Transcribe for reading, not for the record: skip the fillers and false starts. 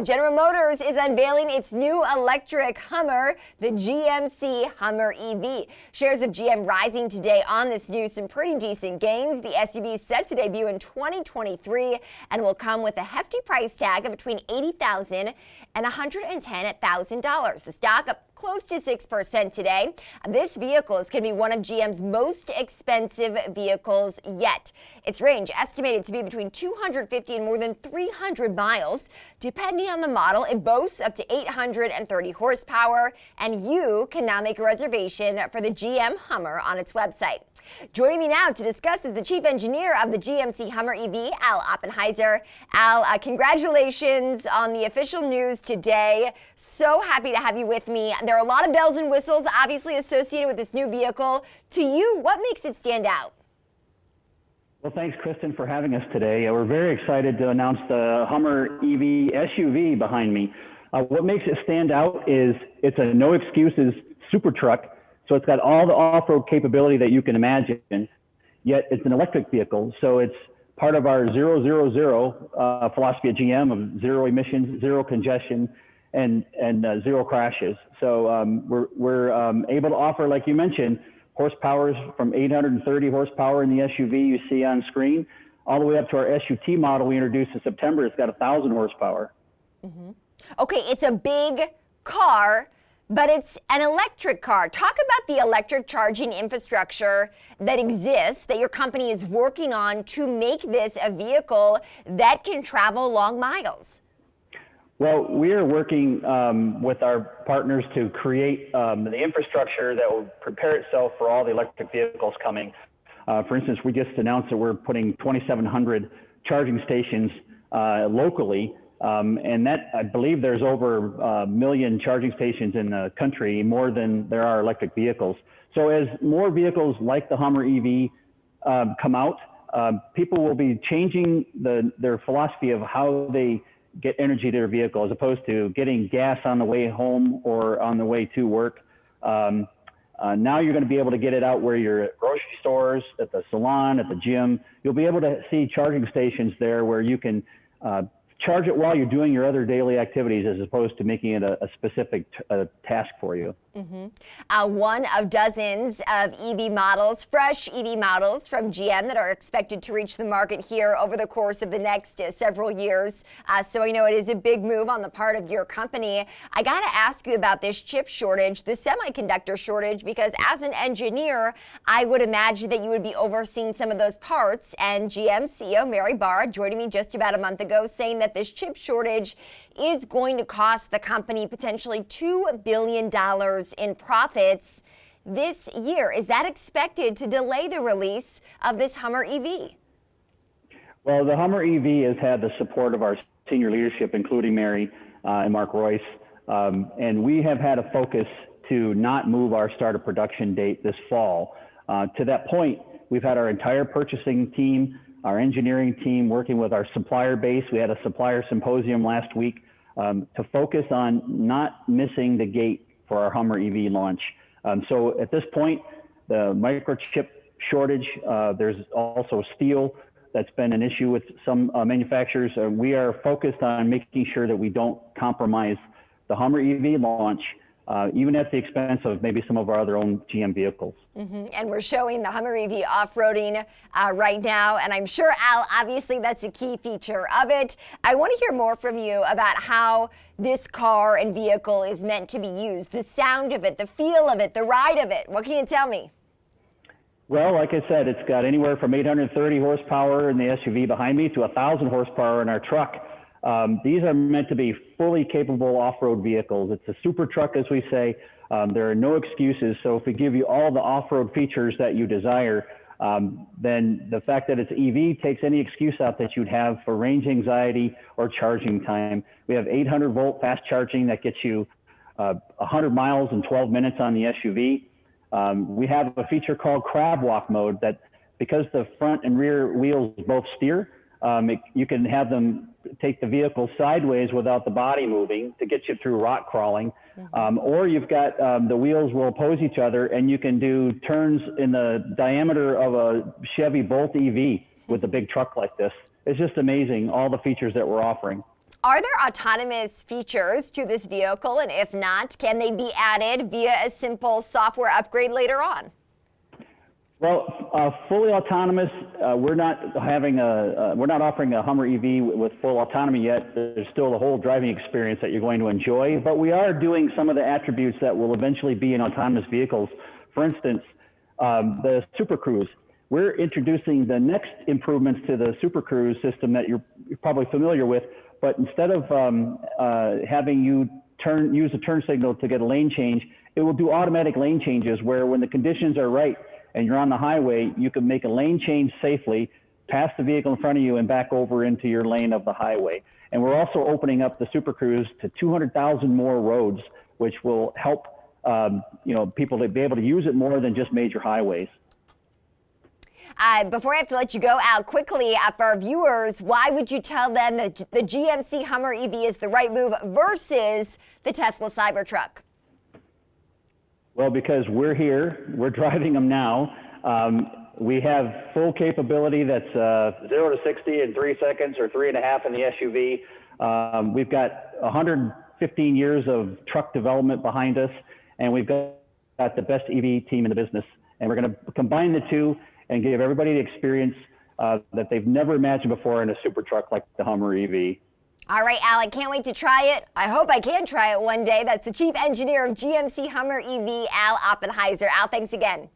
General Motors is unveiling its new electric Hummer, the GMC Hummer EV. Shares of GM rising today on this news, some pretty decent gains. The SUV is set to debut in 2023 and will come with a hefty price tag of between $80,000 and $110,000. The stock up close to 6% today. This vehicle is going to be one of GM's most expensive vehicles yet. Its range estimated to be between 250 and more than 300 miles. Depending on the model, it boasts up to 830 horsepower, and you can now make a reservation for the GM Hummer on its website. Joining me now to discuss is the chief engineer of the GMC Hummer EV, Al Oppenheiser. Al, congratulations on the official news today. So happy to have you with me. There are a lot of bells and whistles obviously associated with this new vehicle. To you, what makes it stand out? Well, thanks, Kristen, for having us today. We're very excited to announce the Hummer EV SUV behind me. What makes it stand out is it's a no excuses super truck. So it's got all the off-road capability that you can imagine, yet it's an electric vehicle. So it's part of our 000 philosophy at GM of zero emissions, zero congestion, and zero crashes. So we're able to offer, like you mentioned, horsepowers from 830 horsepower in the SUV you see on screen, all the way up to our SUT model we introduced in September. It's got 1,000 horsepower. Mm-hmm. Okay, it's a big car, but it's an electric car. Talk about the electric charging infrastructure that exists, that your company is working on to make this a vehicle that can travel long miles. Well, we are working with our partners to create the infrastructure that will prepare itself for all the electric vehicles coming. For instance, we just announced that we're putting 2,700 charging stations locally. And that, I believe there's over 1 million charging stations in the country, more than there are electric vehicles. So as more vehicles like the Hummer EV come out, people will be changing their philosophy of how they get energy to their vehicle, as opposed to getting gas on the way home or on the way to work. Now you're going to be able to get it out where you're at grocery stores, at the salon, at the gym. You'll be able to see charging stations there where you can charge it while you're doing your other daily activities, as opposed to making it a specific task for you. Mm-hmm. One of dozens of EV models, fresh EV models from GM that are expected to reach the market here over the course of the next several years. So I know it is a big move on the part of your company. I got to ask you about this chip shortage, the semiconductor shortage, because as an engineer, I would imagine that you would be overseeing some of those parts. And GM CEO Mary Barra joining me just about a month ago saying that this chip shortage is going to cost the company potentially $2 billion in profits this year. Is that expected to delay the release of this Hummer EV? Well, the Hummer EV has had the support of our senior leadership, including Mary and Mark Royce. And we have had a focus to not move our start of production date this fall. To that point, we've had our entire purchasing team, our engineering team working with our supplier base. We had a supplier symposium last week to focus on not missing the gate for our Hummer EV launch. So at this point, the microchip shortage, there's also steel that's been an issue with some manufacturers. We are focused on making sure that we don't compromise the Hummer EV launch, even at the expense of maybe some of our other own GM vehicles. Mm-hmm. And we're showing the Hummer EV off-roading right now, and I'm sure, Al, obviously that's a key feature of it. I want to hear more from you about how this car and vehicle is meant to be used, the sound of it, the feel of it, the ride of it. What can you tell me? Well, like I said, it's got anywhere from 830 horsepower in the SUV behind me to 1,000 horsepower in our truck. These are meant to be fully capable off-road vehicles. It's a super truck, as we say. There are no excuses. So if we give you all the off-road features that you desire, then the fact that it's EV takes any excuse out that you'd have for range anxiety or charging time. We have 800-volt fast charging that gets you 100 miles in 12 minutes on the SUV. We have a feature called crab walk mode that, because the front and rear wheels both steer, you can have them take the vehicle sideways without the body moving to get you through rock crawling. Mm-hmm. Or you've got the wheels will oppose each other, and you can do turns in the diameter of a Chevy Bolt EV with a big truck like this. It's just amazing, all the features that we're offering. Are there autonomous features to this vehicle? And if not, can they be added via a simple software upgrade later on? Well, fully autonomous, we're not offering a Hummer EV with full autonomy yet. There's still the whole driving experience that you're going to enjoy, but we are doing some of the attributes that will eventually be in autonomous vehicles. For instance, the Super Cruise. We're introducing the next improvements to the Super Cruise system that you're probably familiar with, but instead of having you use a turn signal to get a lane change, it will do automatic lane changes where when the conditions are right and you're on the highway, you can make a lane change safely, pass the vehicle in front of you and back over into your lane of the highway. And we're also opening up the Super Cruise to 200,000 more roads, which will help people to be able to use it more than just major highways. Before I have to let you go out quickly, for our viewers, why would you tell them that the GMC Hummer EV is the right move versus the Tesla Cybertruck? Well, because we're here, we're driving them now. We have full capability that's 0 to 60 in 3 seconds or 3.5 in the SUV. We've got 115 years of truck development behind us, and we've got the best EV team in the business. And we're going to combine the two and give everybody the experience that they've never imagined before in a super truck like the Hummer EV. All right, Al, I can't wait to try it. I hope I can try it one day. That's the Chief Engineer of GMC Hummer EV, Al Oppenheiser. Al, thanks again.